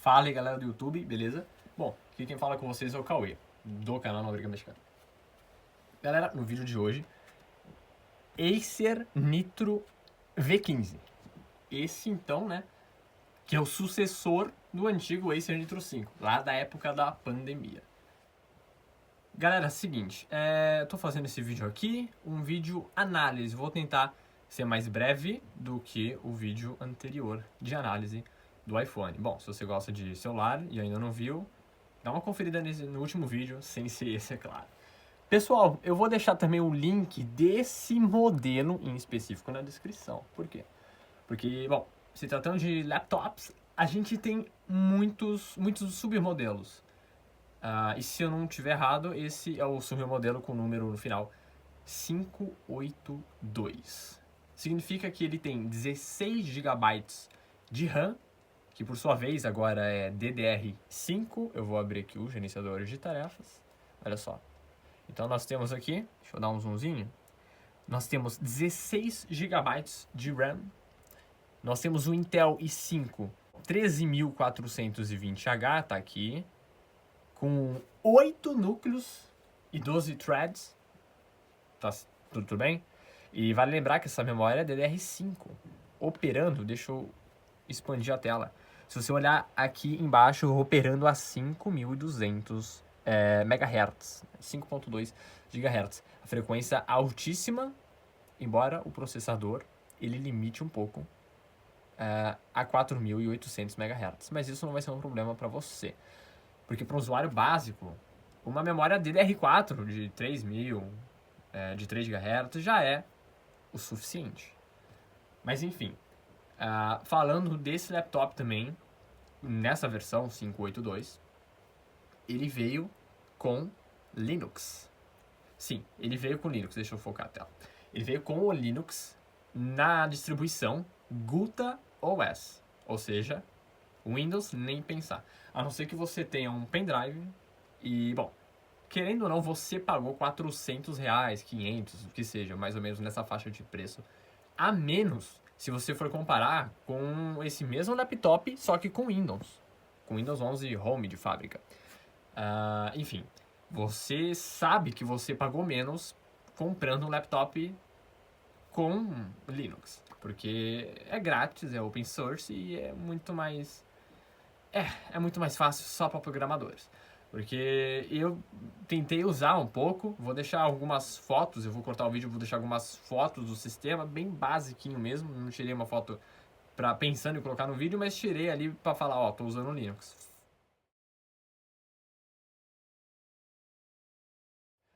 Fala aí, galera do YouTube, beleza? Bom, aqui quem fala com vocês é o Cauê, do canal Não Briga Mexicana. Galera, no vídeo de hoje, Acer Nitro V15. Esse então, né, que é o sucessor do antigo Acer Nitro 5, lá da época da pandemia. Galera, seguinte, tô fazendo esse vídeo aqui, um vídeo análise, vou tentar ser mais breve do que o vídeo anterior de análise do iPhone. Bom, se você gosta de celular e ainda não viu, dá uma conferida no último vídeo, sem ser esse, é claro. Pessoal, eu vou deixar também o link desse modelo em específico na descrição. Por quê? Porque, bom, se tratando de laptops, a gente tem muitos submodelos. E se eu não estiver errado, esse é o submodelo com o número no final 582. Significa que ele tem 16 GB de RAM, que por sua vez agora é DDR5. Eu vou abrir aqui o gerenciador de tarefas. Olha só. Então nós temos aqui, deixa eu dar um zoomzinho. Nós temos 16 GB de RAM. Nós temos o Intel i5 13420H, tá aqui, com 8 núcleos e 12 threads. Tá tudo bem? E vale lembrar que essa memória é DDR5. Operando, deixa eu expandir a tela. Se você olhar aqui embaixo, operando a 5.200 MHz, 5.2 GHz. A frequência altíssima, embora o processador ele limite um pouco a 4.800 MHz. Mas isso não vai ser um problema para você. Porque para um usuário básico, uma memória DDR4 de 3.000, de 3 GHz já é o suficiente. Mas enfim, falando desse laptop também, nessa versão 582, ele veio com Linux. Sim, ele veio com Linux, deixa eu focar a tela. Ele veio com o Linux na distribuição Gulta OS, ou seja, Windows nem pensar. A não ser que você tenha um pendrive e, bom, querendo ou não, você pagou R$400, 500, o que seja, mais ou menos nessa faixa de preço, a menos se você for comparar com esse mesmo laptop, só que com Windows 11 Home de fábrica. Enfim, você sabe que você pagou menos comprando um laptop com Linux, porque é grátis, é open source e é muito mais fácil só para programadores. Porque eu tentei usar um pouco, vou deixar algumas fotos, eu vou cortar o vídeo, vou deixar algumas fotos do sistema, bem basiquinho mesmo, não tirei uma foto pensando em colocar no vídeo, mas tirei ali para falar, ó, tô usando o Linux.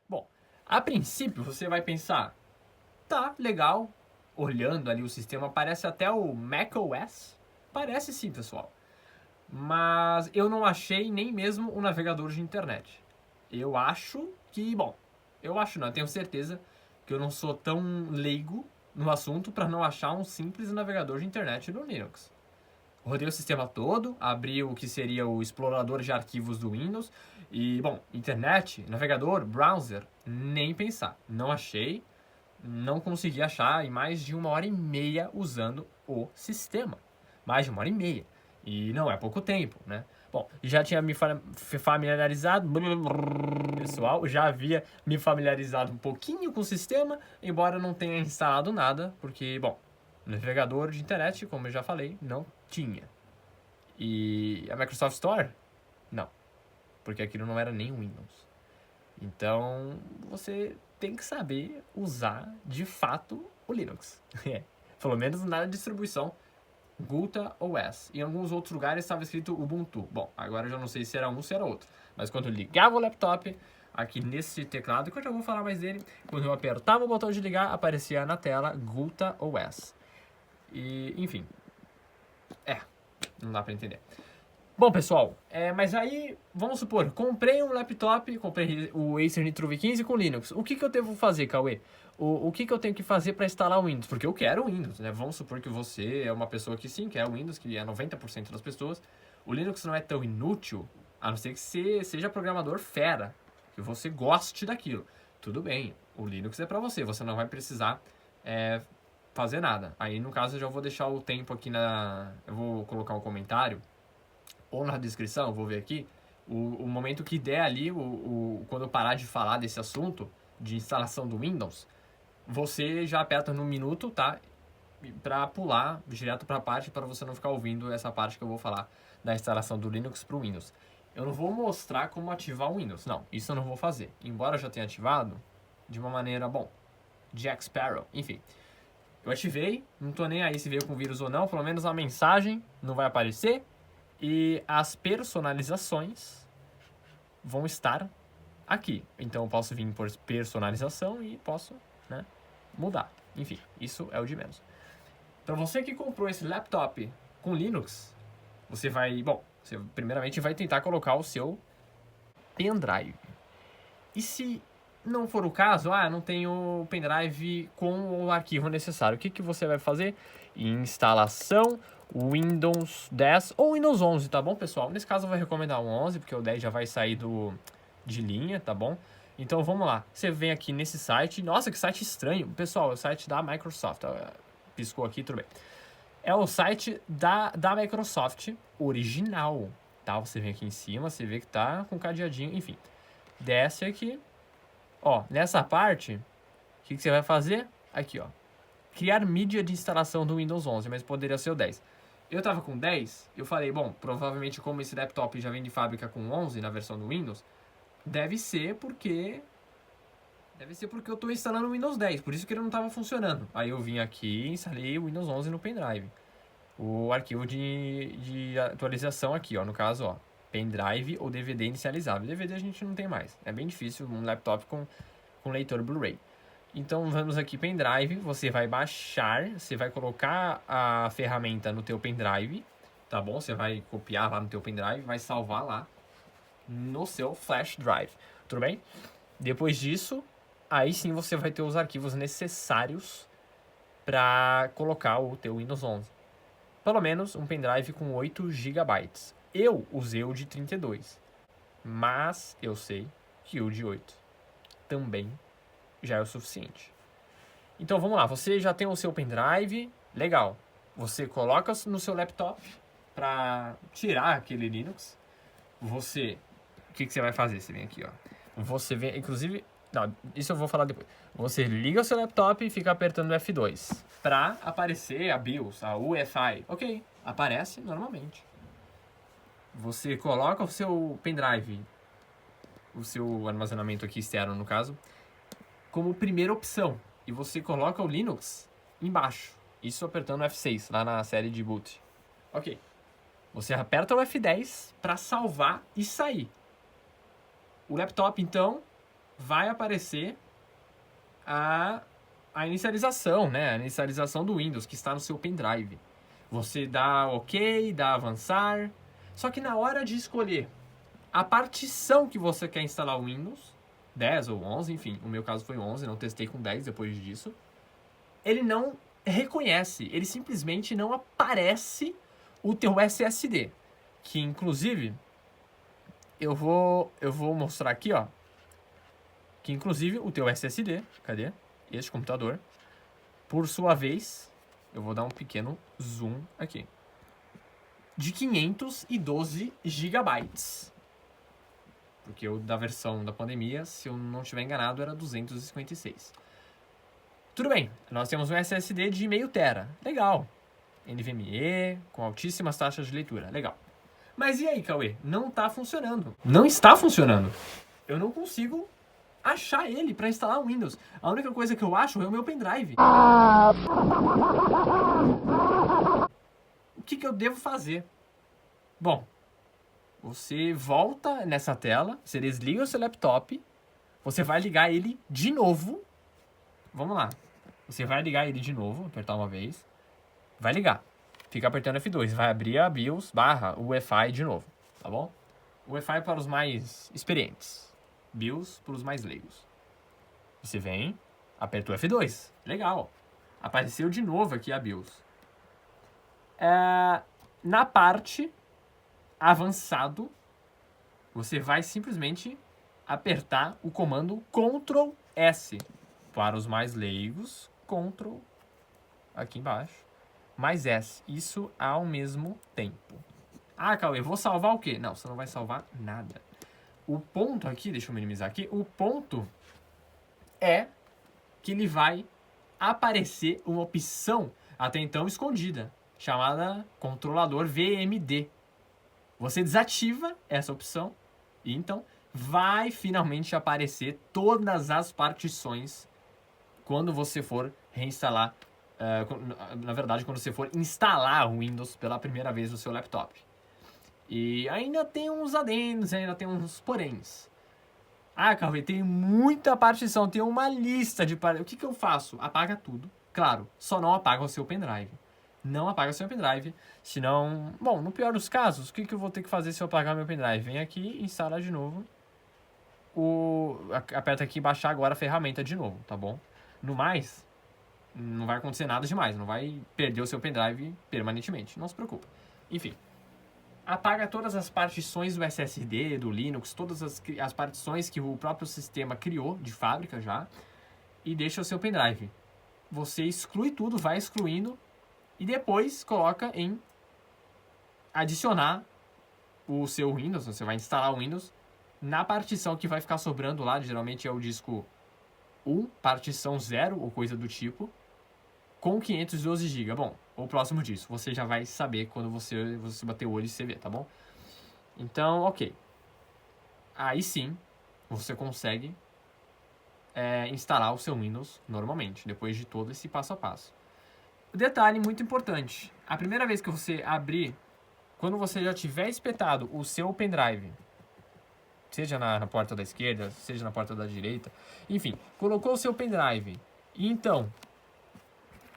Bom, a princípio você vai pensar, tá, legal, olhando ali o sistema, parece até o macOS, parece sim, pessoal. Mas eu não achei nem mesmo o navegador de internet. Eu acho que, bom, eu tenho certeza que eu não sou tão leigo no assunto para não achar um simples navegador de internet no Linux. Rodei o sistema todo, abri o que seria o explorador de arquivos do Windows e, bom, internet, navegador, browser, nem pensar. Não achei, não consegui achar em mais de 1h30 usando o sistema. Mais de 1h30. E não é pouco tempo, né? Bom, já tinha me familiarizado, pessoal, já havia me familiarizado um pouquinho com o sistema, embora não tenha instalado nada, porque, bom, navegador de internet, como eu já falei, não tinha. E a Microsoft Store? Não, porque aquilo não era nem Windows. Então, você tem que saber usar, de fato, o Linux. Pelo menos na distribuição Gulta OS. Em alguns outros lugares estava escrito Ubuntu. Bom, agora eu já não sei se era um ou se era outro. Mas quando eu ligava o laptop, aqui nesse teclado, que eu já vou falar mais dele, quando eu apertava o botão de ligar, aparecia na tela Gulta OS. E, enfim. Não dá pra entender. Bom, pessoal, mas aí, vamos supor, comprei um laptop, comprei o Acer Nitro V15 com Linux. O que eu devo fazer, Cauê? O que eu tenho que fazer para instalar o Windows? Porque eu quero o Windows, né? Vamos supor que você é uma pessoa que sim, quer o Windows, que é 90% das pessoas. O Linux não é tão inútil, a não ser que você seja programador fera, que você goste daquilo. Tudo bem, o Linux é para você, você não vai precisar fazer nada. Aí, no caso, eu já vou deixar o tempo aqui eu vou colocar um comentário ou na descrição, vou ver aqui, o momento que der ali, quando eu parar de falar desse assunto de instalação do Windows, você já aperta no minuto, tá? Pra pular direto pra parte, para você não ficar ouvindo essa parte que eu vou falar da instalação do Linux pro Windows. Eu não vou mostrar como ativar o Windows, não, isso eu não vou fazer. Embora eu já tenha ativado, de uma maneira, bom, Jack Sparrow, enfim. Eu ativei, não tô nem aí se veio com vírus ou não, pelo menos a mensagem não vai aparecer. E as personalizações vão estar aqui. Então eu posso vir por personalização e posso, né, mudar. Enfim, isso é o de menos. Para você que comprou esse laptop com Linux, você vai, bom, você primeiramente vai tentar colocar o seu pendrive. E se não for o caso, não tenho pendrive com o arquivo necessário, o que você vai fazer? Instalação Windows 10 ou Windows 11, tá bom, pessoal? Nesse caso eu vou recomendar o 11, porque o 10 já vai sair de linha, tá bom? Então vamos lá, você vem aqui nesse site, nossa, que site estranho, pessoal, é o site da Microsoft, piscou aqui, tudo bem. É o site da Microsoft original, tá? Você vem aqui em cima, você vê que tá com cadeadinho, enfim. Desce aqui, ó, nessa parte, o que você vai fazer? Aqui, ó, criar mídia de instalação do Windows 11, mas poderia ser o 10. Eu tava com 10, eu falei, bom, provavelmente como esse laptop já vem de fábrica com 11 na versão do Windows, deve ser porque eu tô instalando o Windows 10, por isso que ele não tava funcionando. Aí eu vim aqui e instalei o Windows 11 no pendrive. O arquivo de atualização aqui, ó, no caso, ó, pendrive ou DVD inicializável. DVD a gente não tem mais, é bem difícil um laptop com leitor Blu-ray. Então vamos aqui pendrive, você vai baixar, você vai colocar a ferramenta no teu pendrive, tá bom? Você vai copiar lá no teu pendrive, vai salvar lá no seu flash drive, tudo bem? Depois disso, aí sim você vai ter os arquivos necessários para colocar o teu Windows 11. Pelo menos um pendrive com 8 GB. Eu usei o de 32, mas eu sei que o de 8 também já é o suficiente. Então vamos lá, você já tem o seu pendrive, legal. Você coloca no seu laptop para tirar aquele Linux. O que você vai fazer? Você vem aqui, ó. Você vem, inclusive, não, isso eu vou falar depois. Você liga o seu laptop e fica apertando F2 para aparecer a BIOS, a UEFI. Ok, aparece normalmente. Você coloca o seu pendrive, o seu armazenamento aqui externo no caso, como primeira opção. E você coloca o Linux embaixo. Isso apertando F6, lá na série de boot. Ok. Você aperta o F10 para salvar e sair. O laptop, então, vai aparecer a inicialização, né? A inicialização do Windows, que está no seu pendrive. Você dá OK, dá avançar. Só que na hora de escolher a partição que você quer instalar o Windows, 10 ou 11, enfim, o meu caso foi 11, não testei com 10 depois disso, ele não reconhece, ele simplesmente não aparece o teu SSD, que inclusive eu vou mostrar aqui, ó, que inclusive o teu SSD, cadê? Este computador, por sua vez, eu vou dar um pequeno zoom aqui, de 512 GB. Porque o da versão da pandemia, se eu não estiver enganado, era 256. Tudo bem, nós temos um SSD de meio tera. Legal. NVMe, com altíssimas taxas de leitura. Legal. Mas e aí, Cauê? Não tá funcionando. Não está funcionando. Eu não consigo achar ele para instalar o Windows. A única coisa que eu acho é o meu pendrive. O que eu devo fazer? Bom, você volta nessa tela, você desliga o seu laptop, você vai ligar ele de novo. Vamos lá. Você vai ligar ele de novo, apertar uma vez. Vai ligar. Fica apertando F2. Vai abrir a BIOS / UEFI de novo, tá bom? UEFI para os mais experientes. BIOS para os mais leigos. Você vem, aperta o F2. Legal. Apareceu de novo aqui a BIOS. Na parte avançado, você vai simplesmente apertar o comando Ctrl S. Para os mais leigos, Ctrl aqui embaixo, mais S. Isso ao mesmo tempo. Ah, Cauê, vou salvar o quê? Não, você não vai salvar nada. O ponto aqui, deixa eu minimizar aqui, o ponto é que ele vai aparecer uma opção até então escondida, chamada controlador VMD. Você desativa essa opção e então vai finalmente aparecer todas as partições quando você for reinstalar, na verdade, quando você for instalar o Windows pela primeira vez no seu laptop. E ainda tem uns adendos, ainda tem uns poréns. Ah, Cauê, tem muita partição, tem uma lista de partições. O que eu faço? Apaga tudo. Claro, só não apaga o seu pendrive. Não apaga o seu pendrive, senão... Bom, no pior dos casos, o que eu vou ter que fazer se eu apagar meu pendrive? Vem aqui, instala de novo. Aperta aqui baixar agora a ferramenta de novo, tá bom? No mais, não vai acontecer nada demais, não vai perder o seu pendrive permanentemente, não se preocupe. Enfim, apaga todas as partições do SSD, do Linux, todas as partições que o próprio sistema criou de fábrica já, e deixa o seu pendrive. Você exclui tudo, vai excluindo, e depois coloca em adicionar o seu Windows, você vai instalar o Windows, na partição que vai ficar sobrando lá, geralmente é o disco 1, partição 0 ou coisa do tipo, com 512 GB. Bom, ou próximo disso, você já vai saber quando você bater o olho e você ver, tá bom? Então, ok. Aí sim, você consegue instalar o seu Windows normalmente, depois de todo esse passo a passo. Detalhe muito importante, a primeira vez que você abrir, quando você já tiver espetado o seu pendrive, seja na porta da esquerda, seja na porta da direita, enfim, colocou o seu pendrive e então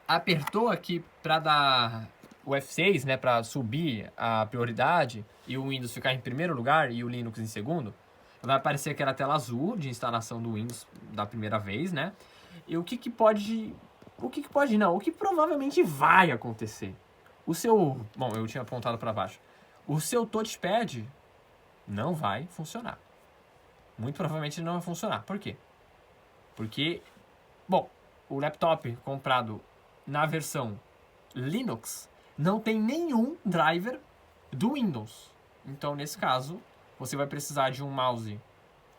apertou aqui para dar o F6, né, para subir a prioridade e o Windows ficar em primeiro lugar e o Linux em segundo, vai aparecer aquela tela azul de instalação do Windows da primeira vez, né? E o que provavelmente vai acontecer. Bom, eu tinha apontado para baixo. O seu touchpad não vai funcionar. Muito provavelmente não vai funcionar. Por quê? Porque, bom, o laptop comprado na versão Linux não tem nenhum driver do Windows. Então, nesse caso, você vai precisar de um mouse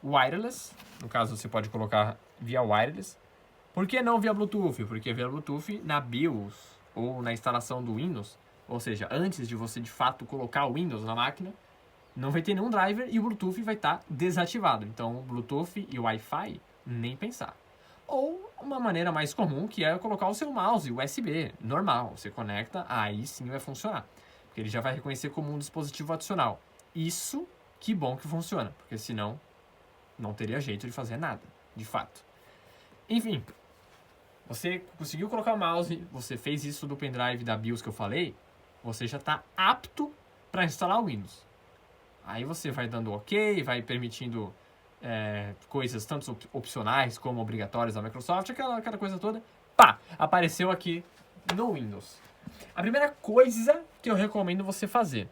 wireless. No caso, você pode colocar via wireless. Por que não via Bluetooth? Porque via Bluetooth na BIOS ou na instalação do Windows, ou seja, antes de você de fato colocar o Windows na máquina, não vai ter nenhum driver e o Bluetooth vai estar desativado. Então, Bluetooth e Wi-Fi, nem pensar. Ou uma maneira mais comum, que é colocar o seu mouse USB, normal. Você conecta, aí sim vai funcionar. Porque ele já vai reconhecer como um dispositivo adicional. Isso, que bom que funciona, porque senão não teria jeito de fazer nada, de fato. Enfim, você conseguiu colocar o mouse, você fez isso do pendrive da BIOS que eu falei, você já está apto para instalar o Windows. Aí você vai dando OK, vai permitindo coisas tanto opcionais como obrigatórias da Microsoft, aquela coisa toda. Pá, apareceu aqui no Windows. A primeira coisa que eu recomendo você fazer,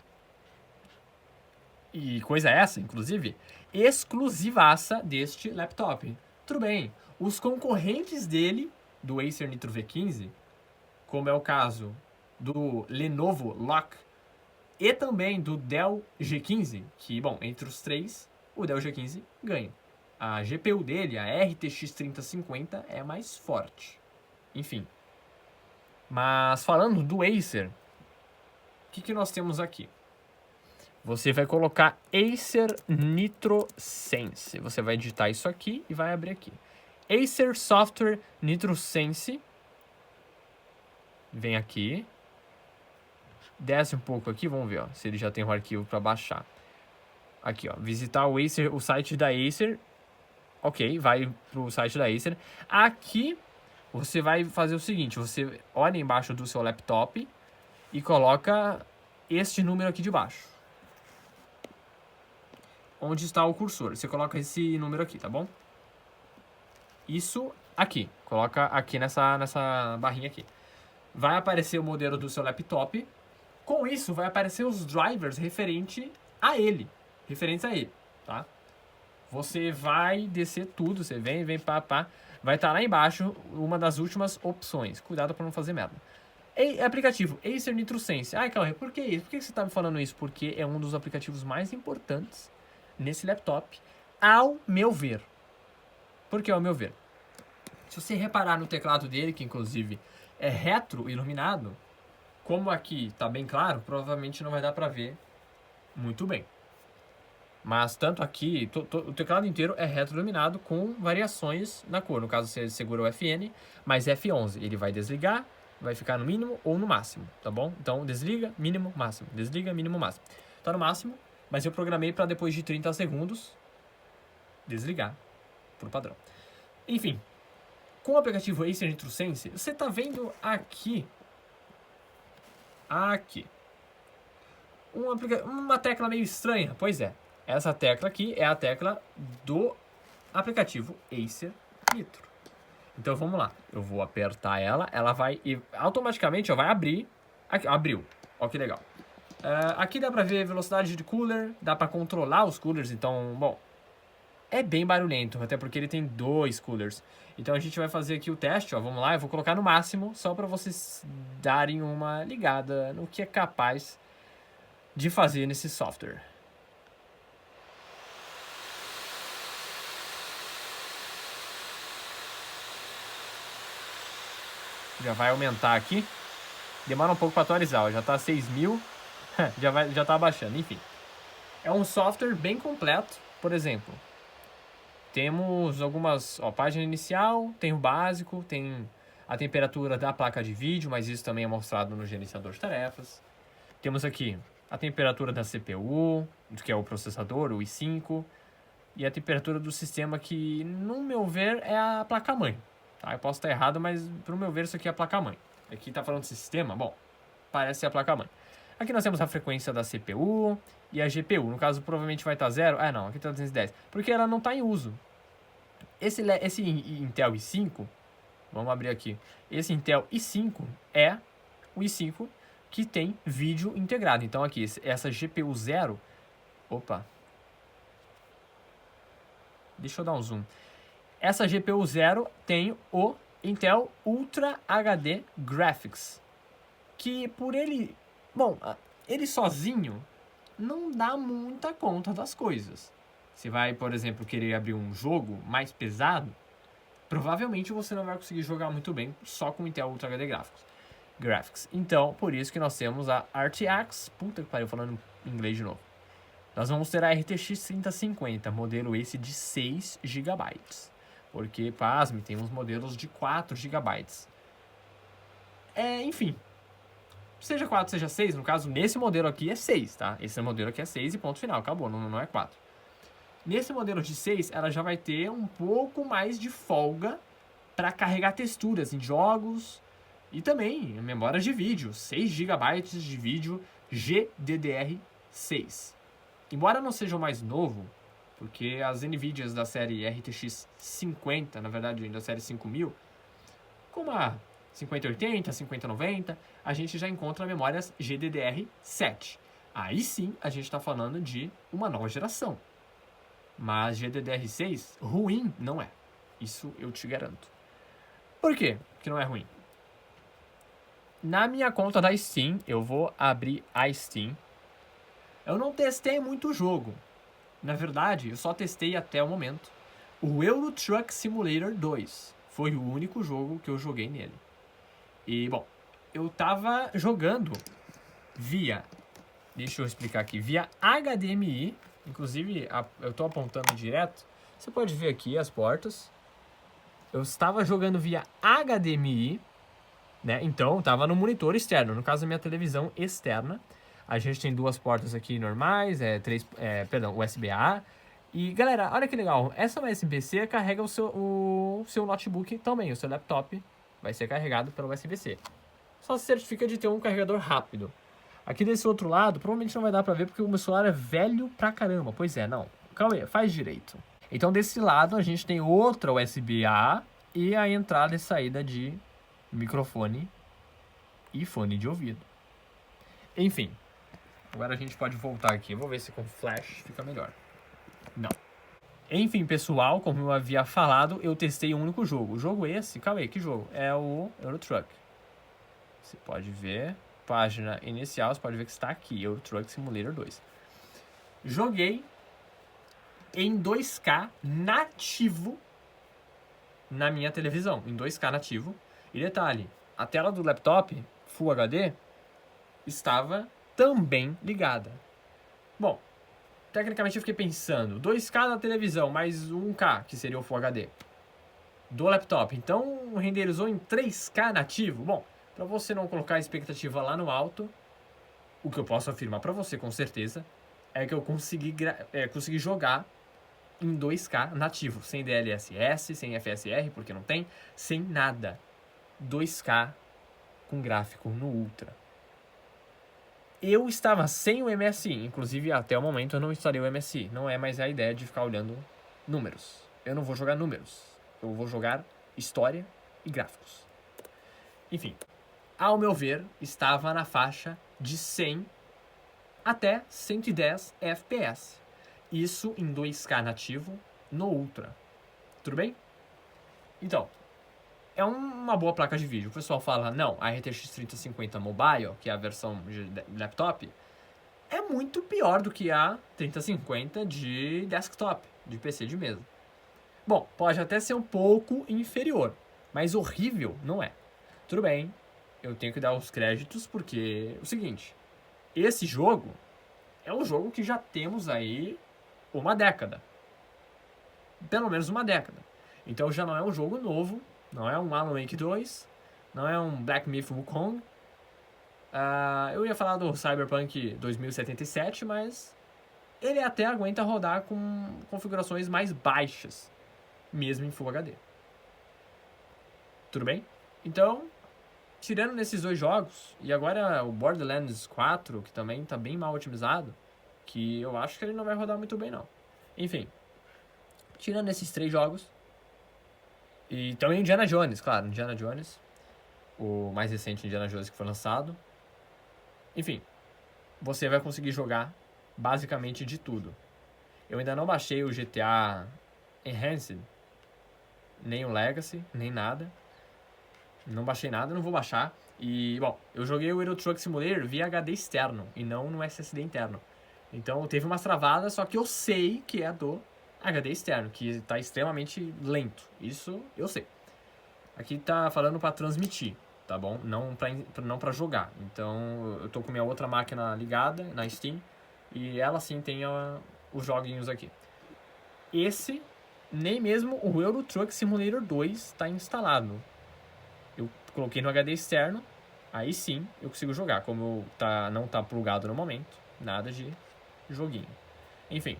e coisa essa, inclusive, exclusivaça deste laptop. Tudo bem, os concorrentes dele, do Acer Nitro V15, como é o caso do Lenovo Lock e também do Dell G15, que, bom, entre os três, o Dell G15 ganha. A GPU dele, a RTX 3050, é mais forte. Enfim. Mas falando do Acer, o que nós temos aqui? Você vai colocar Acer Nitro Sense. Você vai digitar isso aqui e vai abrir aqui. Acer Software Nitro Sense. Vem aqui. Desce um pouco aqui, vamos ver, ó, se ele já tem um arquivo para baixar. Aqui, ó, visitar o site da Acer. Ok, vai pro site da Acer. Aqui você vai fazer o seguinte, você olha embaixo do seu laptop e coloca este número aqui de baixo. Onde está o cursor? Você coloca esse número aqui, tá bom? Isso aqui. Coloca aqui nessa barrinha aqui. Vai aparecer o modelo do seu laptop. Com isso, vai aparecer os drivers referentes a ele, tá? Você vai descer tudo, você vem, pá. Vai estar lá embaixo uma das últimas opções. Cuidado para não fazer merda. Aplicativo Acer NitroSense. Ai, Cauê, por que isso? Por que você tá me falando isso? Porque é um dos aplicativos mais importantes nesse laptop, ao meu ver. Por que ao meu ver? Se você reparar no teclado dele, que inclusive é retro-iluminado, como aqui tá bem claro, provavelmente não vai dar pra ver muito bem. Mas tanto aqui, o teclado inteiro é retroiluminado com variações na cor. No caso, você segura o FN, mas F11. Ele vai desligar, vai ficar no mínimo ou no máximo, tá bom? Então, desliga, mínimo, máximo. Desliga, mínimo, máximo. Tá no máximo, mas eu programei para depois de 30 segundos desligar, por padrão. Enfim, com o aplicativo Acer NitroSense, você tá vendo aqui uma tecla meio estranha. Pois é, essa tecla aqui é a tecla do aplicativo Acer Nitro. Então vamos lá, eu vou apertar ela vai e automaticamente vai abrir. Aqui, abriu, ó que legal. Aqui dá pra ver velocidade de cooler, dá pra controlar os coolers, então, bom, é bem barulhento, até porque ele tem 2 coolers. Então a gente vai fazer aqui o teste, ó, vamos lá, eu vou colocar no máximo, só pra vocês darem uma ligada no que é capaz de fazer nesse software. Já vai aumentar aqui. Demora um pouco para atualizar, ó, já tá 6.000, já tá abaixando, enfim. É um software bem completo, por exemplo. Temos algumas, ó, página inicial, tem o básico, tem a temperatura da placa de vídeo, mas isso também é mostrado no gerenciador de tarefas. Temos aqui a temperatura da CPU, que é o processador, o i5, e a temperatura do sistema que, no meu ver, é a placa-mãe. Tá? Eu posso estar errado, mas, pro meu ver, isso aqui é a placa-mãe. Aqui tá falando de sistema, bom, parece ser a placa-mãe. Aqui nós temos a frequência da CPU e a GPU. No caso, provavelmente vai estar 0. Ah, não, aqui está 210. Porque ela não está em uso. Esse Intel i5, vamos abrir aqui. Esse Intel i5 é o i5 que tem vídeo integrado. Então aqui, essa GPU 0... Opa. Deixa eu dar um zoom. Essa GPU 0 tem o Intel Ultra HD Graphics. Que por ele... Bom, ele sozinho não dá muita conta das coisas. Você vai, por exemplo, querer abrir um jogo mais pesado, provavelmente você não vai conseguir jogar muito bem só com Intel Ultra HD Graphics. Então, por isso que nós temos a RTX, puta que pariu, falando em inglês de novo. Nós vamos ter a RTX 3050, modelo esse de 6 GB. Porque, pasme, tem uns modelos de 4 GB. Enfim, seja 4, seja 6, no caso, nesse modelo aqui é 6, tá? Esse modelo aqui é 6 e ponto final, acabou, não é 4. Nesse modelo de 6, ela já vai ter um pouco mais de folga para carregar texturas em jogos e também memórias de vídeo, 6 GB de vídeo GDDR6. Embora não seja o mais novo, porque as NVIDIAs da série RTX 50, na verdade da série 5000, como a 5080, 5090, a gente já encontra memórias GDDR7. Aí sim a gente está falando de uma nova geração. Mas GDDR6 ruim não é. Isso eu te garanto. Por quê que não é ruim? Na minha conta da Steam, eu vou abrir a Steam. Eu não testei muito o jogo. Na verdade, eu só testei até o momento o Euro Truck Simulator 2. Foi o único jogo que eu joguei nele. E, bom, eu tava jogando via... Deixa eu explicar aqui. Via HDMI. Inclusive, eu tô apontando direto. Você pode ver aqui as portas. Eu estava jogando via HDMI, né? Então, estava no monitor externo. No caso, a minha televisão externa. A gente tem 2 portas aqui normais, USB-A. E, galera, olha que legal. Essa USB-C carrega o seu notebook também. O seu laptop vai ser carregado pelo USB-C. Só se certifica de ter um carregador rápido. Aqui desse outro lado, provavelmente não vai dar pra ver porque o meu celular é velho pra caramba. Pois é, não. Calma aí, faz direito. Então, desse lado, a gente tem outra USB-A e a entrada e saída de microfone e fone de ouvido. Enfim, agora a gente pode voltar aqui. Eu vou ver se com flash fica melhor. Não. Enfim, pessoal, como eu havia falado, eu testei um único jogo. O jogo esse, calma aí, que jogo? É o Euro Truck. Você pode ver, página inicial, você pode ver que está aqui, Euro Truck Simulator 2. Joguei em 2K nativo na minha televisão, em 2K nativo. E detalhe, a tela do laptop Full HD estava também ligada. Bom, tecnicamente eu fiquei pensando, 2K na televisão mais 1K, que seria o Full HD, do laptop. Então renderizou em 3K nativo. Bom, para você não colocar a expectativa lá no alto, o que eu posso afirmar para você com certeza é que eu consegui jogar em 2K nativo, sem DLSS, sem FSR, porque não tem, sem nada. 2K com gráfico no Ultra. Eu estava sem o MSI, inclusive até o momento eu não instalei o MSI. Não é mais a ideia de ficar olhando números. Eu não vou jogar números. Eu vou jogar história e gráficos. Enfim, ao meu ver, estava na faixa de 100 até 110 FPS. Isso em 2K nativo no Ultra. Tudo bem? Então, é uma boa placa de vídeo. O pessoal fala, não, a RTX 3050 Mobile, que é a versão de laptop, é muito pior do que a 3050 de desktop, de PC de mesa. Bom, pode até ser um pouco inferior, mas horrível não é. Tudo bem, eu tenho que dar os créditos porque é o seguinte, esse jogo é um jogo que já temos aí uma década. Pelo menos uma década. Então já não é um jogo novo, não é um Alan Wake 2, não é um Black Myth Wukong. Eu ia falar do Cyberpunk 2077, mas ele até aguenta rodar com configurações mais baixas, mesmo em Full HD. Tudo bem? Então, tirando nesses dois jogos, e agora o Borderlands 4, que também está bem mal otimizado, que eu acho que ele não vai rodar muito bem não. Enfim, tirando esses três jogos, e também Indiana Jones, claro, Indiana Jones, o mais recente Indiana Jones que foi lançado. Enfim, você vai conseguir jogar basicamente de tudo. Eu ainda não baixei o GTA Enhanced, nem o Legacy, nem nada. Não baixei nada, não vou baixar. E, bom, eu joguei o Euro Truck Simulator via HD externo e não no SSD interno. Então teve umas travadas, só que eu sei que é do HD externo, que está extremamente lento. Isso eu sei. Aqui tá falando para transmitir, tá bom? Não pra jogar. Então eu tô com minha outra máquina ligada na Steam e ela sim tem os joguinhos aqui. Esse, nem mesmo o Euro Truck Simulator 2 está instalado. Eu coloquei no HD externo, aí sim eu consigo jogar. Como não tá plugado no momento, nada de joguinho. Enfim,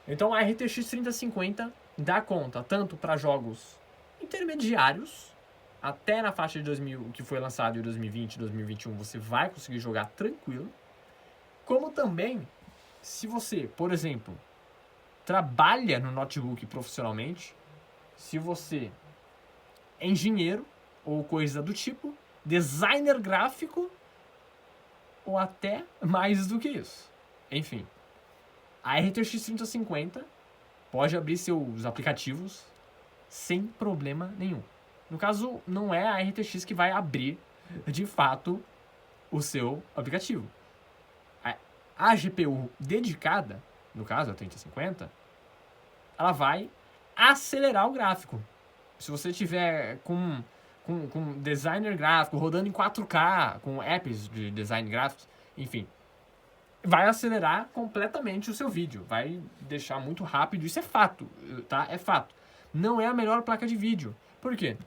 então a RTX 3050 dá conta tanto para jogos intermediários, até na faixa de 2000, que foi lançado em 2020, 2021, você vai conseguir jogar tranquilo, como também, se você, por exemplo, trabalha no notebook profissionalmente, se você é engenheiro ou coisa do tipo, designer gráfico ou até mais do que isso. Enfim, a RTX 3050 pode abrir seus aplicativos sem problema nenhum. No caso, não é a RTX que vai abrir, de fato, o seu aplicativo. A GPU dedicada, no caso a 3050, ela vai acelerar o gráfico. Se você tiver com designer gráfico rodando em 4K, com apps de design gráficos, enfim, vai acelerar completamente o seu vídeo, vai deixar muito rápido, isso é fato, tá? É fato. Não é a melhor placa de vídeo. Por quê?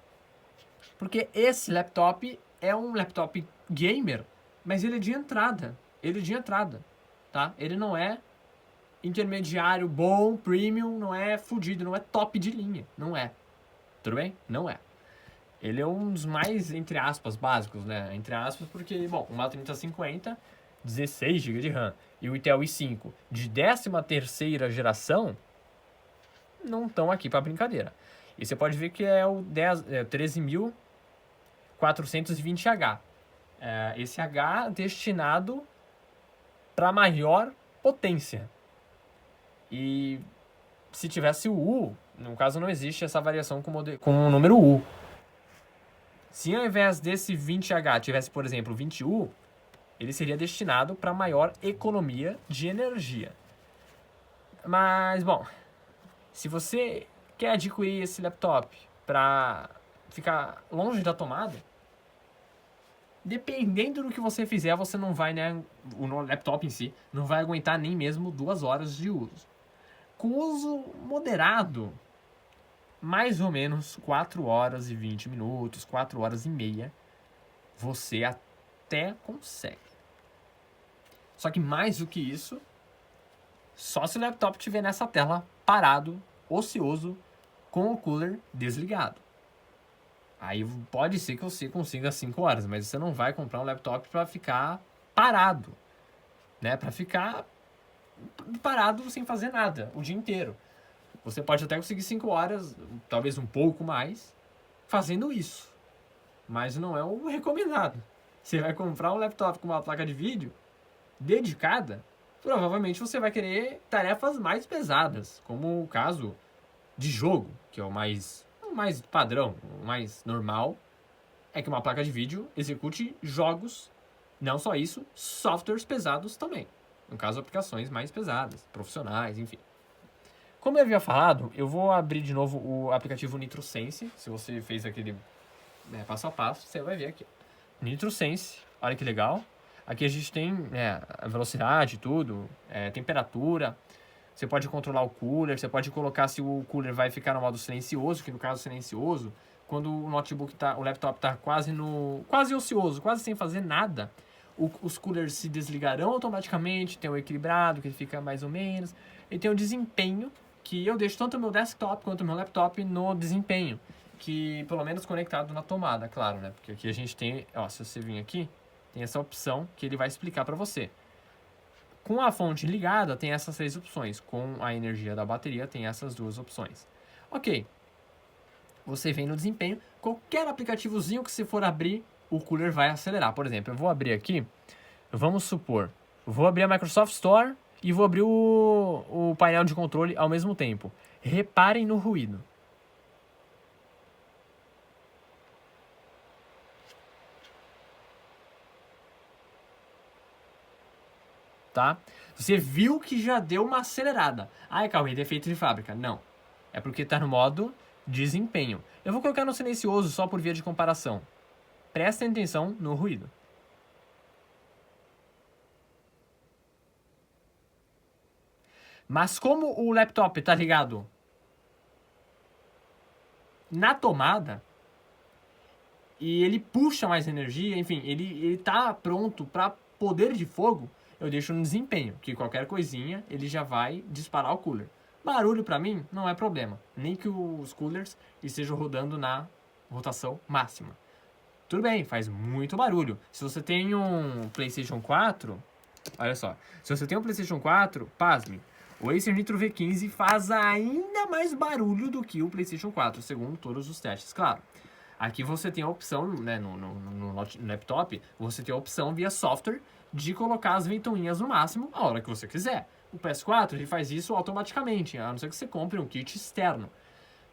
Porque esse laptop é um laptop gamer, mas ele é de entrada. Tá? Ele não é intermediário, bom, premium, não é fudido, não é top de linha. Não é. Tudo bem? Não é. Ele é um dos mais, entre aspas, básicos, né? Entre aspas, porque, bom, uma 3050, 16 GB de RAM e o Intel i5 de 13ª geração não estão aqui para brincadeira. E você pode ver que é o 13.420H. Esse H destinado para maior potência. E se tivesse o U, no caso não existe essa variação com o número U. Se ao invés desse 20H tivesse, por exemplo, 20U, ele seria destinado para maior economia de energia. Mas, bom, se você quer adquirir esse laptop para ficar longe da tomada, dependendo do que você fizer, você não vai, né, o laptop em si, não vai aguentar nem mesmo 2 horas de uso. Com uso moderado, mais ou menos 4 horas e 20 minutos, 4 horas e meia, você até consegue. Só que mais do que isso, só se o laptop estiver nessa tela parado, ocioso, com o cooler desligado. Aí pode ser que você consiga 5 horas, mas você não vai comprar um laptop para ficar parado, né? Para ficar parado sem fazer nada o dia inteiro. Você pode até conseguir 5 horas, talvez um pouco mais, fazendo isso. Mas não é o recomendado. Você vai comprar um laptop com uma placa de vídeo dedicada, provavelmente você vai querer tarefas mais pesadas, como o caso de jogo, que é o mais padrão, o mais normal, é que uma placa de vídeo execute jogos, não só isso, softwares pesados também. No caso, aplicações mais pesadas, profissionais, enfim. Como eu havia falado, eu vou abrir de novo o aplicativo NitroSense. Se você fez aquele passo a passo, você vai ver aqui. NitroSense, olha que legal. Aqui a gente tem a velocidade, tudo, temperatura. Você pode controlar o cooler, você pode colocar se o cooler vai ficar no modo silencioso, que no caso silencioso, quando o notebook o laptop está quase ocioso, quase sem fazer nada, os coolers se desligarão automaticamente, tem o equilibrado, que fica mais ou menos, e tem o desempenho, que eu deixo tanto o meu desktop quanto o meu laptop no desempenho, que pelo menos conectado na tomada, claro, né? Porque aqui a gente tem, se você vir aqui, tem essa opção que ele vai explicar para você. Com a fonte ligada, tem essas 3 opções. Com a energia da bateria, tem essas 2 opções. Ok. Você vem no desempenho. Qualquer aplicativozinho que você for abrir, o cooler vai acelerar. Por exemplo, eu vou abrir aqui. Vamos supor. Eu vou abrir a Microsoft Store e vou abrir o painel de controle ao mesmo tempo. Reparem no ruído. Tá? Você viu que já deu uma acelerada. Ai, Cauê, defeito de fábrica. Não. É porque está no modo desempenho. Eu vou colocar no silencioso só por via de comparação. Prestem atenção no ruído. Mas como o laptop está ligado na tomada e ele puxa mais energia, enfim, ele está pronto para poder de fogo, eu deixo no desempenho, que qualquer coisinha ele já vai disparar o cooler. Barulho para mim não é problema, nem que os coolers estejam rodando na rotação máxima. Tudo bem, faz muito barulho. Se você tem um PlayStation 4, olha só, se você tem um PlayStation 4, pasme, o Acer Nitro V15 faz ainda mais barulho do que o PlayStation 4, segundo todos os testes, claro. Aqui você tem a opção, né, no laptop, você tem a opção via software de colocar as ventoinhas no máximo a hora que você quiser. O PS4 ele faz isso automaticamente, a não ser que você compre um kit externo.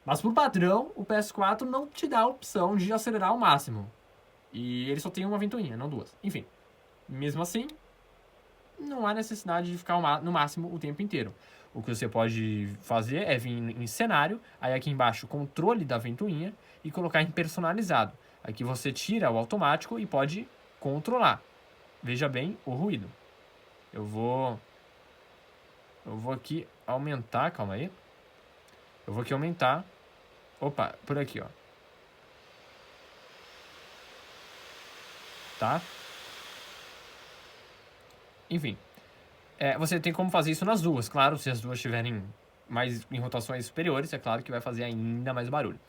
Mas por padrão, o PS4 não te dá a opção de acelerar ao máximo. E ele só tem uma ventoinha, não 2. Enfim, mesmo assim, não há necessidade de ficar no máximo o tempo inteiro. O que você pode fazer é vir em cenário, aí aqui embaixo controle da ventoinha e colocar em personalizado. Aqui você tira o automático e pode controlar. Veja bem o ruído. Eu vou aqui aumentar, calma aí. Eu vou aqui aumentar. Opa, por aqui, ó. Tá? Enfim. Você tem como fazer isso nas duas, claro, se as duas estiverem mais em rotações superiores, é claro que vai fazer ainda mais barulho.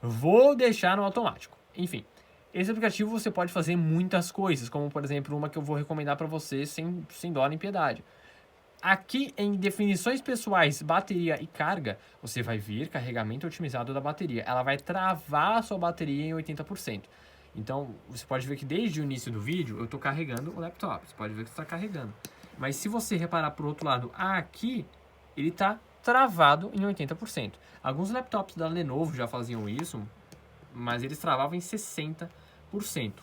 Vou deixar no automático. Enfim, esse aplicativo você pode fazer muitas coisas, como por exemplo uma que eu vou recomendar para você sem dó nem piedade. Aqui em definições pessoais, bateria e carga, você vai vir carregamento otimizado da bateria. Ela vai travar a sua bateria em 80%. Então, você pode ver que desde o início do vídeo eu estou carregando o laptop. Você pode ver que está carregando. Mas se você reparar por outro lado, aqui ele está travado em 80%. Alguns laptops da Lenovo já faziam isso, mas eles travavam em 60%.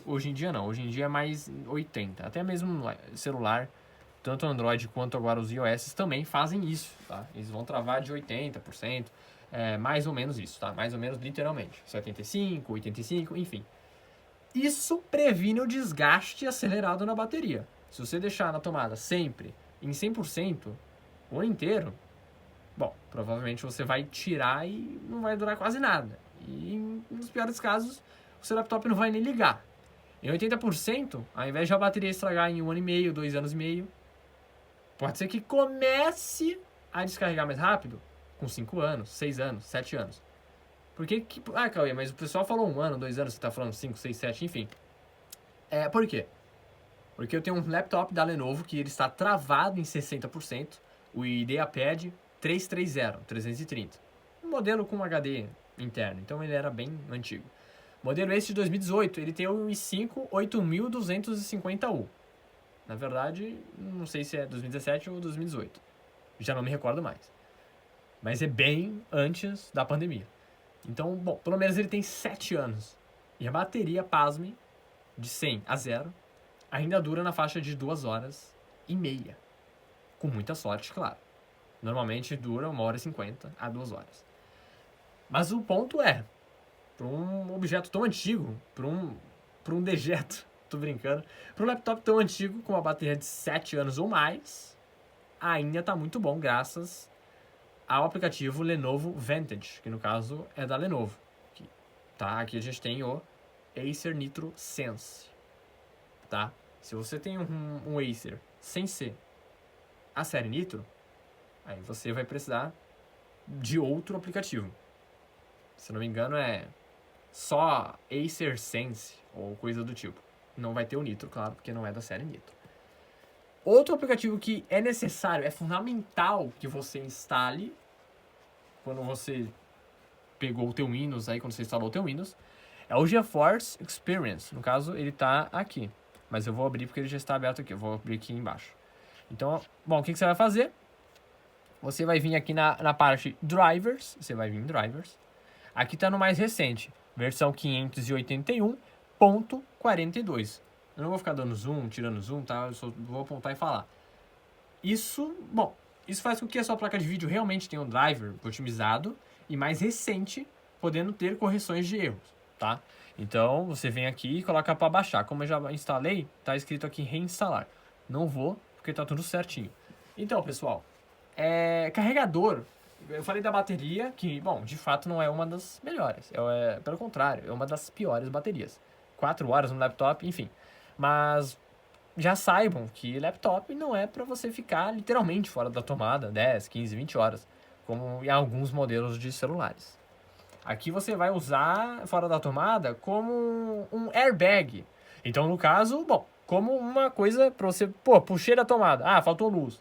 Hoje em dia não, hoje em dia é mais 80%. Até mesmo no celular, tanto o Android quanto agora os iOS também fazem isso, tá? Eles vão travar de 80%, mais ou menos isso, tá? Mais ou menos literalmente, 75%, 85%, enfim. Isso previne o desgaste acelerado na bateria. Se você deixar na tomada sempre em 100% o ano inteiro, bom, provavelmente você vai tirar e não vai durar quase nada. E nos piores casos, o seu laptop não vai nem ligar. Em 80%, ao invés de a bateria estragar em 1 ano e meio, 2 anos e meio, pode ser que comece a descarregar mais rápido com 5 anos, 6 anos, 7 anos. Por que que... Ah, Cauê, mas o pessoal falou 1 ano, 2 anos, você tá falando 5, 6, 7, enfim. Por quê? Porque eu tenho um laptop da Lenovo que ele está travado em 60%, o IdeaPad 330. Um modelo com HD interno, então ele era bem antigo. Modelo esse de 2018, ele tem o i5 8250U. Na verdade, não sei se é 2017 ou 2018. Já não me recordo mais. Mas é bem antes da pandemia. Então, bom, pelo menos ele tem 7 anos. E a bateria, pasme, de 100 a 0, ainda dura na faixa de 2 horas e meia. Com muita sorte, claro. Normalmente dura 1 hora e 50 a 2 horas. Mas o ponto é, para um objeto tão antigo, para um dejeto, tô brincando, para um laptop tão antigo com uma bateria de 7 anos ou mais, ainda tá muito bom graças ao aplicativo Lenovo Vantage, que no caso é da Lenovo. Tá? Aqui a gente tem o Acer Nitro Sense. Tá? Se você tem um Acer sem ser a série Nitro, aí você vai precisar de outro aplicativo. Se não me engano é só Acer Sense ou coisa do tipo. Não vai ter o Nitro, claro, porque não é da série Nitro. Outro aplicativo que é necessário, é fundamental que você instale quando você pegou o teu Windows, aí quando você instalou o teu Windows, é o GeForce Experience. No caso, ele está aqui. Mas eu vou abrir porque ele já está aberto aqui. Eu vou abrir aqui embaixo. Então, bom, o que você vai fazer? Você vai vir aqui na parte Drivers. Você vai vir em Drivers. Aqui está no mais recente. Versão 581.42. Eu não vou ficar dando zoom, tirando zoom, tá? Eu só vou apontar e falar. Isso faz com que a sua placa de vídeo realmente tenha um driver otimizado e mais recente, podendo ter correções de erros, tá? Então, você vem aqui e coloca para baixar. Como eu já instalei, tá escrito aqui reinstalar. Não vou, porque tá tudo certinho. Então, pessoal, carregador. Eu falei da bateria, que, bom, de fato não é uma das melhores. Pelo contrário, é uma das piores baterias. 4 horas no laptop, enfim. Mas já saibam que laptop não é para você ficar literalmente fora da tomada 10, 15, 20 horas, como em alguns modelos de celulares. Aqui você vai usar fora da tomada como um airbag. Então, no caso, bom, como uma coisa para você, puxei da tomada, faltou luz.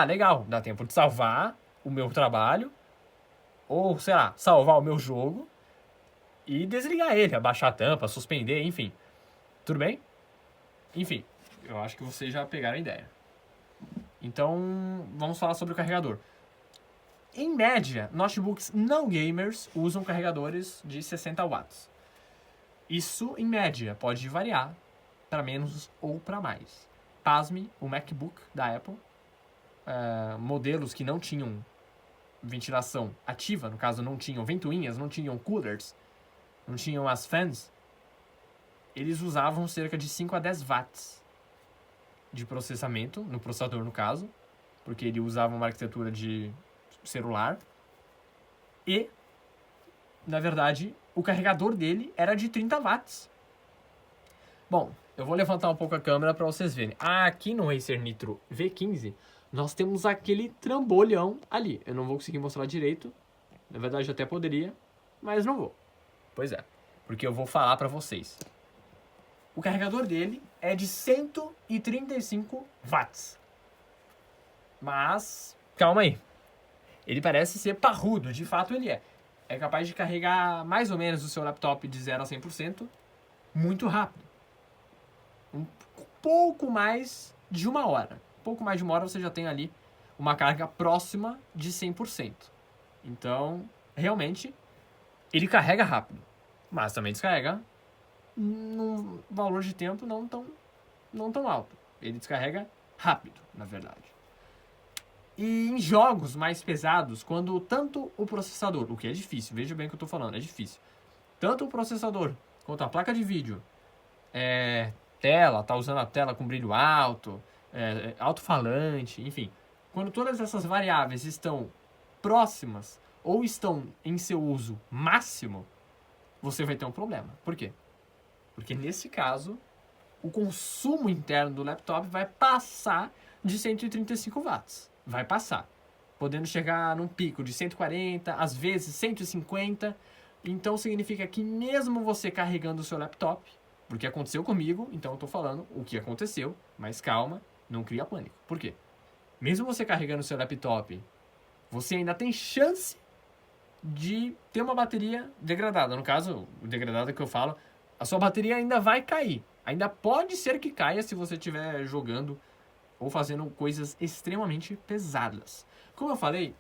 Legal, dá tempo de salvar o meu trabalho, ou, sei lá, salvar o meu jogo e desligar ele, abaixar a tampa, suspender, enfim. Tudo bem? Enfim, eu acho que vocês já pegaram a ideia. Então, vamos falar sobre o carregador. Em média, notebooks não gamers usam carregadores de 60 watts. Isso, em média, pode variar para menos ou para mais. Pasme, o MacBook da Apple, modelos que não tinham ventilação ativa, no caso não tinham ventoinhas, não tinham coolers, não tinham as fans, eles usavam cerca de 5 a 10 watts de processamento, no processador no caso, porque ele usava uma arquitetura de celular, e, na verdade, o carregador dele era de 30 watts. Bom, eu vou levantar um pouco a câmera para vocês verem. Aqui no Acer Nitro V15, nós temos aquele trambolhão ali. Eu não vou conseguir mostrar direito, na verdade eu até poderia, mas não vou. Pois é, porque eu vou falar para vocês. O carregador dele é de 135 watts. Mas, calma aí. Ele parece ser parrudo, de fato ele é. É capaz de carregar mais ou menos o seu laptop de 0 a 100% muito rápido. Um pouco mais de 1 hora. Um pouco mais de 1 hora você já tem ali uma carga próxima de 100%. Então, realmente, ele carrega rápido. mas também descarrega num valor de tempo não tão alto. Ele descarrega rápido, na verdade. E em jogos mais pesados, quando tanto o processador, o que é difícil, veja bem o que eu estou falando, é difícil. Tanto o processador quanto a placa de vídeo, tá usando a tela com brilho alto, alto-falante, enfim. Quando todas essas variáveis estão próximas ou estão em seu uso máximo, você vai ter um problema. Por quê? Porque nesse caso, o consumo interno do laptop vai passar de 135 watts. Vai passar. Podendo chegar num pico de 140, às vezes 150. Então significa que mesmo você carregando o seu laptop, porque aconteceu comigo, então eu tô falando o que aconteceu, mas calma, não cria pânico. Por quê? Mesmo você carregando o seu laptop, você ainda tem chance de ter uma bateria degradada. No caso, o degradado que eu falo, a sua bateria ainda vai cair. Ainda pode ser que caia se você estiver jogando ou fazendo coisas extremamente pesadas. Como eu falei,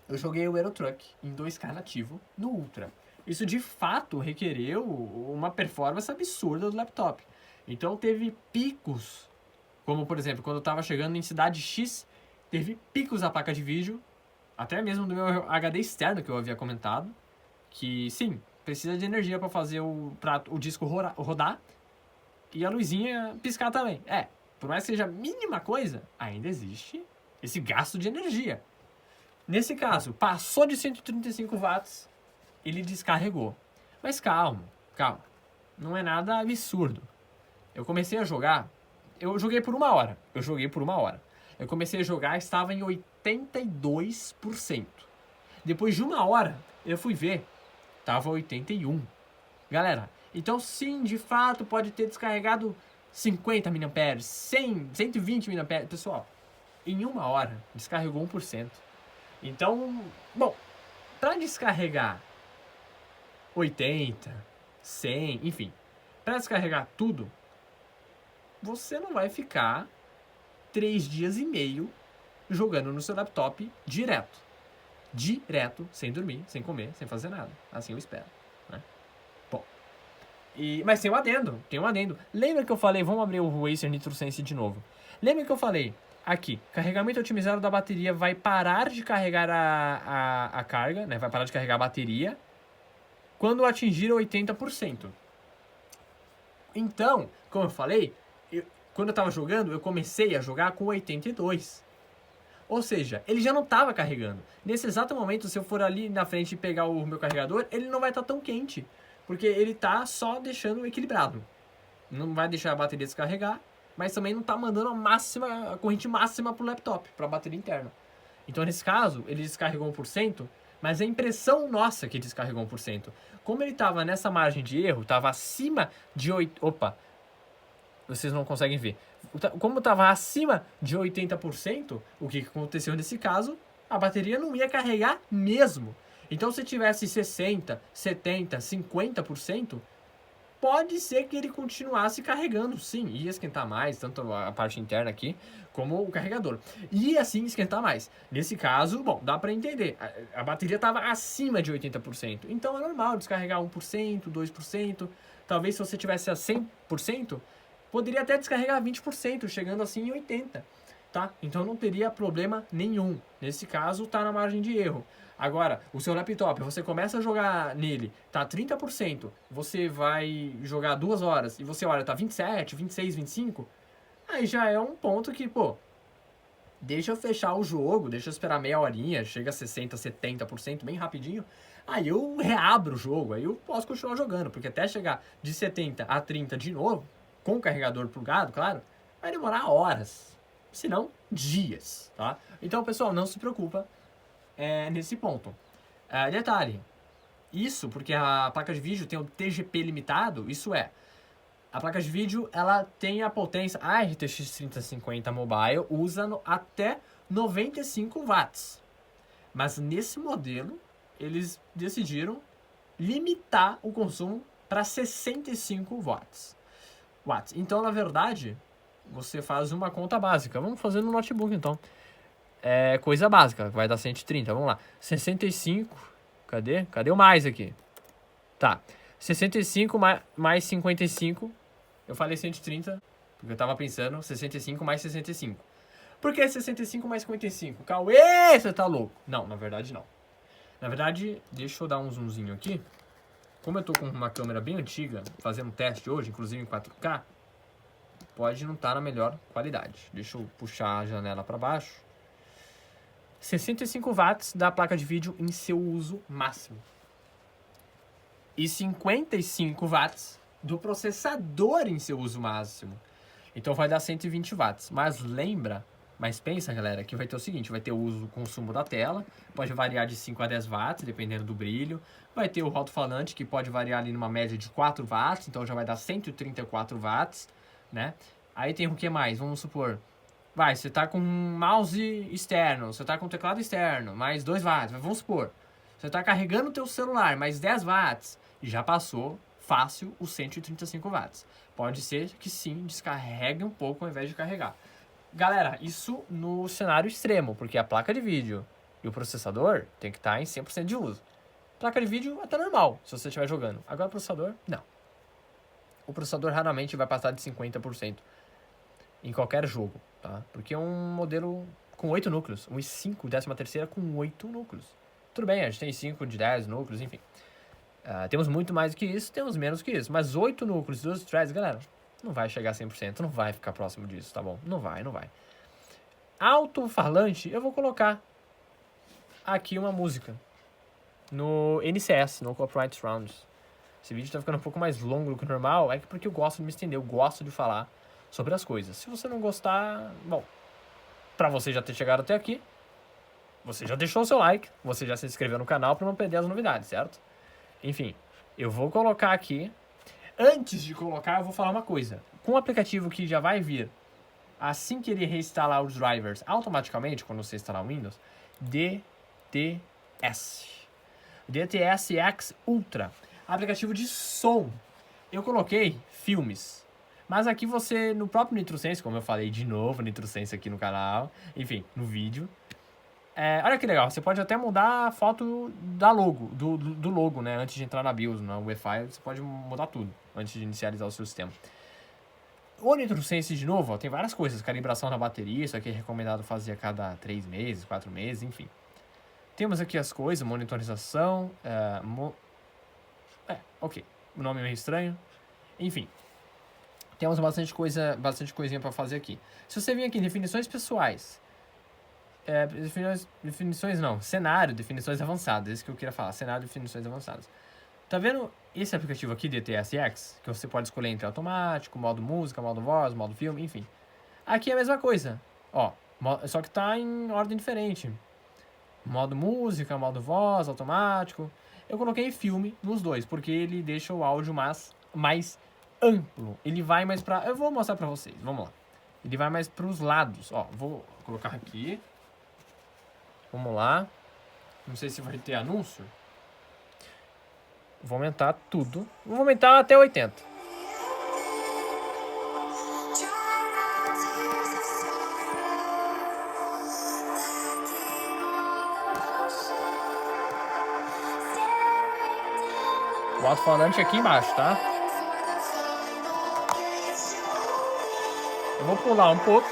eu joguei o Euro Truck em 2K nativo no Ultra. Isso de fato requereu uma performance absurda do laptop. Então teve picos, como por exemplo, quando eu estava chegando em cidade X, teve picos da placa de vídeo, até mesmo do meu HD externo que eu havia comentado, que sim, precisa de energia para fazer o disco rodar e a luzinha piscar também. Por mais que seja a mínima coisa, ainda existe esse gasto de energia. Nesse caso, passou de 135 watts, ele descarregou. Mas calma. Não é nada absurdo. Eu comecei a jogar, eu joguei por uma hora. Eu comecei a jogar, estava em 82%. Depois de uma hora, eu fui ver, estava 81%. Galera, então sim, de fato, pode ter descarregado 50 mAh, 100, 120 mAh. Pessoal, em uma hora, descarregou 1%. Então, bom, para descarregar 80, 100, enfim, para descarregar tudo, você não vai ficar 3 dias e meio jogando no seu laptop direto, sem dormir, sem comer, sem fazer nada. Assim eu espero, né? Bom, mas tem um adendo. Lembra que eu falei, vamos abrir o Acer NitroSense de novo. Lembra que eu falei, aqui, carregamento otimizado da bateria vai parar de carregar a carga, né? Vai parar de carregar a bateria quando atingir 80%. Então, como eu falei, quando eu estava jogando, eu comecei a jogar com 82%. Ou seja, ele já não estava carregando. Nesse exato momento, se eu for ali na frente e pegar o meu carregador, ele não vai estar tão quente. Porque ele está só deixando equilibrado. Não vai deixar a bateria descarregar, mas também não está mandando a corrente máxima para o laptop, para a bateria interna. Então, nesse caso, ele descarregou 1%, mas é impressão nossa que descarregou 1%. Como ele estava nessa margem de erro, estava acima de 8%... Opa! Vocês não conseguem ver. Como estava acima de 80%, o que aconteceu nesse caso? A bateria não ia carregar mesmo. Então, se tivesse 60%, 70%, 50%, pode ser que ele continuasse carregando, sim. Ia esquentar mais, tanto a parte interna aqui, como o carregador. Ia, assim, esquentar mais. Nesse caso, bom, dá para entender. A bateria estava acima de 80%. Então, é normal descarregar 1%, 2%. Talvez, se você tivesse a 100%, poderia até descarregar 20%, chegando assim em 80%, tá? Então não teria problema nenhum. Nesse caso, tá na margem de erro. Agora, o seu laptop, você começa a jogar nele, tá 30%, você vai jogar 2 horas e você olha, tá 27, 26, 25, aí já é um ponto que, pô, deixa eu fechar o jogo, deixa eu esperar meia horinha, chega a 60, 70%, bem rapidinho, aí eu reabro o jogo, aí eu posso continuar jogando, porque até chegar de 70 a 30 de novo, com o carregador plugado, claro, vai demorar horas, se não dias, tá? Então, pessoal, não se preocupa nesse ponto. Detalhe, isso porque a placa de vídeo tem o TGP limitado, isso é, a placa de vídeo ela tem a potência, a RTX 3050 Mobile usa até 95 watts, mas nesse modelo eles decidiram limitar o consumo para 65 watts. Então, na verdade, você faz uma conta básica. Vamos fazer no notebook, então. Coisa básica, vai dar 130, vamos lá. 65, cadê o mais aqui? Tá, 65 mais 55. Eu falei 130, porque eu tava pensando 65 mais 65. Por que 65 mais 55? Cauê, você tá louco? Não, na verdade não. Na verdade, deixa eu dar um zoomzinho aqui. Como eu tô com uma câmera bem antiga, fazendo um teste hoje, inclusive em 4K, pode não estar na melhor qualidade. Deixa eu puxar a janela para baixo. 65 watts da placa de vídeo em seu uso máximo. E 55 watts do processador em seu uso máximo. Então vai dar 120 watts. Mas pensa, galera, que vai ter o seguinte, vai ter o uso, consumo da tela, pode variar de 5 a 10 watts, dependendo do brilho. Vai ter o alto-falante, que pode variar ali numa média de 4 watts, então já vai dar 134 watts, né? Aí tem o que mais? Vamos supor, você tá com um mouse externo, você tá com um teclado externo, mais 2 watts, vamos supor. Você tá carregando o teu celular, mais 10 watts, e já passou fácil os 135 watts. Pode ser que sim, descarregue um pouco ao invés de carregar. Galera, isso no cenário extremo, porque a placa de vídeo e o processador tem que estar em 100% de uso. Placa de vídeo até normal, se você estiver jogando. Agora o processador, não. O processador raramente vai passar de 50% em qualquer jogo, tá? Porque é um modelo com 8 núcleos. Um i5 13ª com 8 núcleos. Tudo bem, a gente tem 5 de 10 núcleos, enfim. Temos muito mais do que isso, temos menos que isso. Mas 8 núcleos, 2 threads, galera, não vai chegar a 100%, não vai ficar próximo disso, tá bom? Não vai. Alto-falante, eu vou colocar aqui uma música no NCS, no Copyright Surrounds. Esse vídeo tá ficando um pouco mais longo do que o normal, é porque eu gosto de me estender, eu gosto de falar sobre as coisas. Se você não gostar, bom, pra você já ter chegado até aqui, você já deixou o seu like, você já se inscreveu no canal pra não perder as novidades, certo? Enfim, eu vou colocar aqui. Antes de colocar, eu vou falar uma coisa. Com o aplicativo que já vai vir, assim que ele reinstalar os drivers automaticamente, quando você instalar o Windows, DTS X Ultra, aplicativo de som. Eu coloquei filmes, mas aqui você, no próprio NitroSense, como eu falei de novo, NitroSense aqui no canal, enfim, no vídeo, olha que legal, você pode até mudar a foto da logo, do logo, né? Antes de entrar na BIOS, na UEFI, você pode mudar tudo antes de inicializar o seu sistema. O NitroSense, de novo, ó, tem várias coisas. Calibração na bateria, isso aqui é recomendado fazer a cada 3 meses, 4 meses, enfim. Temos aqui as coisas, monitorização, ok, o nome é meio estranho. Enfim, temos bastante coisinha para fazer aqui. Se você vir aqui em definições pessoais, definições não, cenário, definições avançadas, isso que eu queria falar, cenário, definições avançadas. Tá vendo esse aplicativo aqui, DTSX, que você pode escolher entre automático, modo música, modo voz, modo filme, enfim. Aqui é a mesma coisa, ó, só que tá em ordem diferente. Modo música, modo voz, automático. Eu coloquei filme nos dois, porque ele deixa o áudio mais amplo. Ele vai mais pra... Eu vou mostrar pra vocês, vamos lá. Ele vai mais pros lados, ó, vou colocar aqui. Vamos lá. Não sei se vai ter anúncio. Vou aumentar tudo. Vou aumentar até 80. O alto-falante aqui embaixo, tá? Eu vou pular um pouco.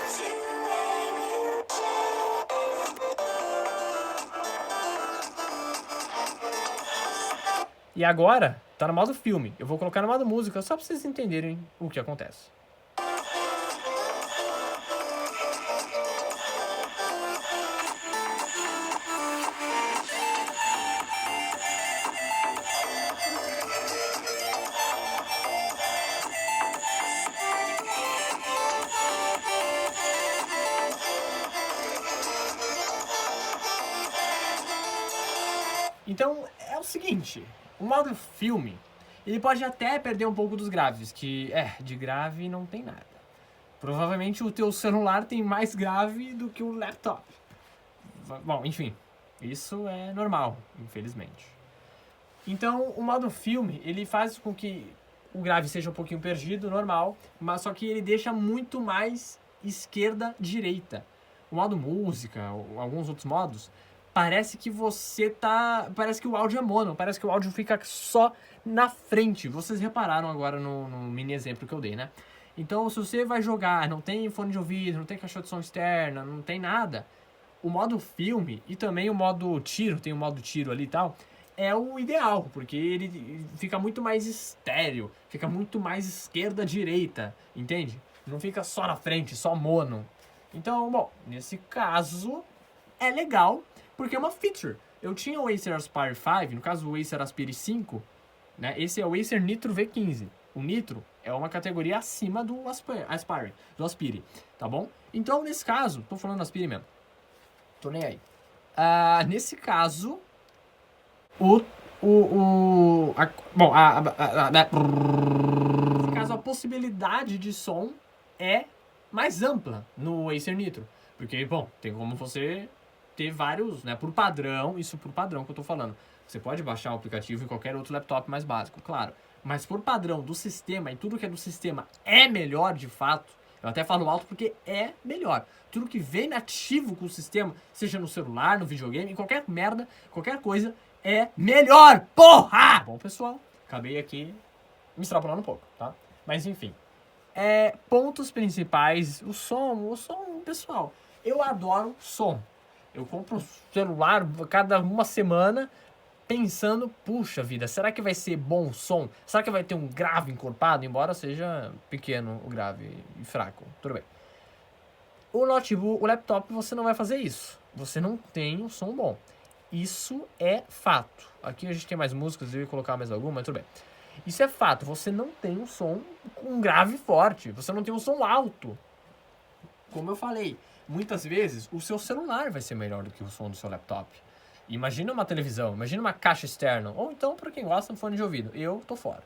E agora, tá no modo filme. Eu vou colocar no modo música, só pra vocês entenderem o que acontece. Então, é o seguinte, o modo filme, ele pode até perder um pouco dos graves, que, de grave não tem nada. Provavelmente o teu celular tem mais grave do que o laptop. Bom, enfim, isso é normal, infelizmente. Então, o modo filme, ele faz com que o grave seja um pouquinho perdido, normal, mas só que ele deixa muito mais esquerda-direita. O modo música, ou alguns outros modos, parece que parece que o áudio é mono, parece que o áudio fica só na frente. Vocês repararam agora no mini exemplo que eu dei, né? Então, se você vai jogar, não tem fone de ouvido, não tem caixa de som externa, não tem nada, o modo filme e também o modo tiro, tem o modo tiro ali e tal, é o ideal, porque ele fica muito mais estéreo, fica muito mais esquerda-direita, entende? Não fica só na frente, só mono. Então, bom, nesse caso é legal, porque é uma feature. Eu tinha o Acer Aspire 5, no caso o Acer Aspire 5, né? Esse é o Acer Nitro V15. O Nitro é uma categoria acima do Aspire, tá bom? Então, nesse caso, tô falando Aspire mesmo. Tô nem aí. Nesse caso, nesse caso, a possibilidade de som é mais ampla no Acer Nitro. Porque, bom, tem como você ter vários, né? Por padrão, isso por padrão que eu tô falando. Você pode baixar o aplicativo em qualquer outro laptop mais básico, claro. Mas por padrão do sistema, e tudo que é do sistema é melhor de fato, eu até falo alto porque é melhor. Tudo que vem nativo com o sistema, seja no celular, no videogame, em qualquer merda, qualquer coisa, é melhor, porra! Bom, pessoal, acabei aqui me extrapolando um pouco, tá? Mas enfim. Pontos principais, o som, pessoal, eu adoro som. Eu compro um celular cada uma semana pensando, puxa vida, será que vai ser bom o som? Será que vai ter um grave encorpado? Embora seja pequeno o grave e fraco, tudo bem. O notebook, o laptop, você não vai fazer isso. Você não tem um som bom. Isso é fato. Aqui a gente tem mais músicas, eu ia colocar mais alguma, mas tudo bem. Isso é fato, você não tem um som com grave forte, você não tem um som alto. Como eu falei, muitas vezes o seu celular vai ser melhor do que o som do seu laptop. Imagina uma televisão, imagina uma caixa externa, ou então para quem gosta um fone de ouvido. Eu tô fora.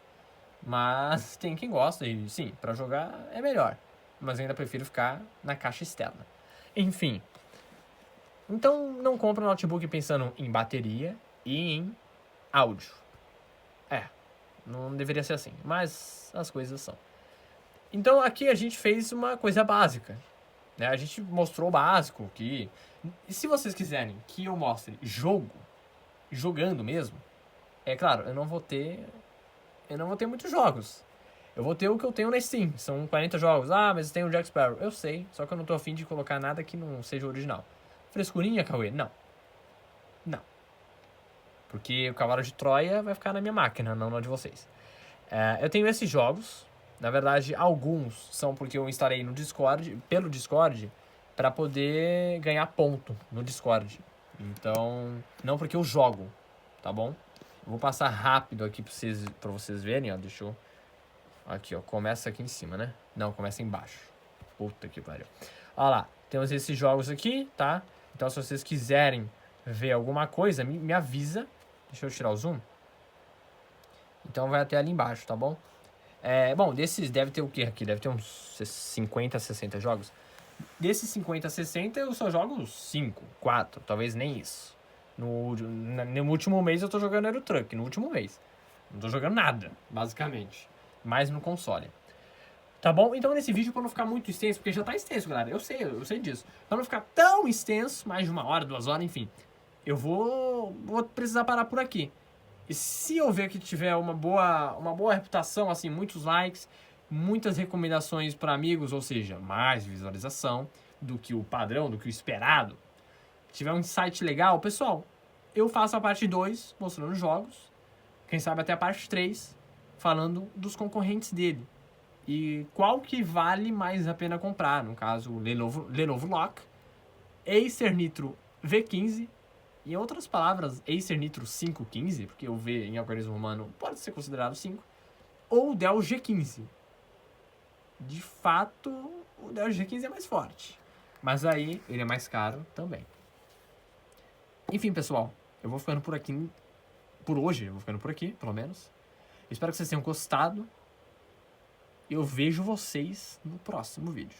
Mas tem quem gosta e sim, para jogar é melhor. Mas eu ainda prefiro ficar na caixa externa. Enfim. Então não compra um notebook pensando em bateria e em áudio. Não deveria ser assim, mas as coisas são. Então aqui a gente fez uma coisa básica, né? A gente mostrou o básico que... E se vocês quiserem que eu mostre jogando mesmo, é claro, eu não vou ter muitos jogos. Eu vou ter o que eu tenho na Steam, são 40 jogos. Mas tem o Jack Sparrow. Eu sei, só que eu não tô afim de colocar nada que não seja original. Frescurinha, Cauê? Não. Porque o Cavalo de Troia vai ficar na minha máquina, não na de vocês. Eu tenho esses jogos. Na verdade, alguns são porque eu instalei no Discord, pelo Discord, para poder ganhar ponto no Discord. Então, não porque eu jogo, tá bom? Eu vou passar rápido aqui pra vocês verem, ó. Deixa eu... Aqui, ó. Começa aqui em cima, né? Não, começa embaixo. Puta que pariu. Olha lá. Temos esses jogos aqui, tá? Então, se vocês quiserem ver alguma coisa, me avisa. Deixa eu tirar o zoom. Então vai até ali embaixo, tá bom? Bom, desses deve ter o que aqui? Deve ter uns 50, 60 jogos. Desses 50, 60 eu só jogo 5, 4, talvez nem isso. No último mês eu tô jogando Euro Truck, no último mês. Não tô jogando nada, basicamente. Mais no console. Tá bom? Então nesse vídeo, pra não ficar muito extenso, porque já tá extenso, galera, eu sei disso. Pra não ficar tão extenso, mais de 1 hora, 2 horas, enfim. Eu vou precisar parar por aqui. E se eu ver que tiver uma boa reputação, assim, muitos likes, muitas recomendações para amigos, ou seja, mais visualização do que o padrão, do que o esperado, tiver um insight legal, pessoal, eu faço a parte 2, mostrando jogos, quem sabe até a parte 3, falando dos concorrentes dele. E qual que vale mais a pena comprar, no caso, o Lenovo Lock, Acer Nitro V15, em outras palavras, Acer Nitro 515, porque o V em algarismo romano pode ser considerado 5, ou o Dell G15. De fato, o Dell G15 é mais forte, mas aí ele é mais caro também. Enfim, pessoal, eu vou ficando por aqui, por hoje, eu vou ficando por aqui, pelo menos. Espero que vocês tenham gostado. Eu vejo vocês no próximo vídeo.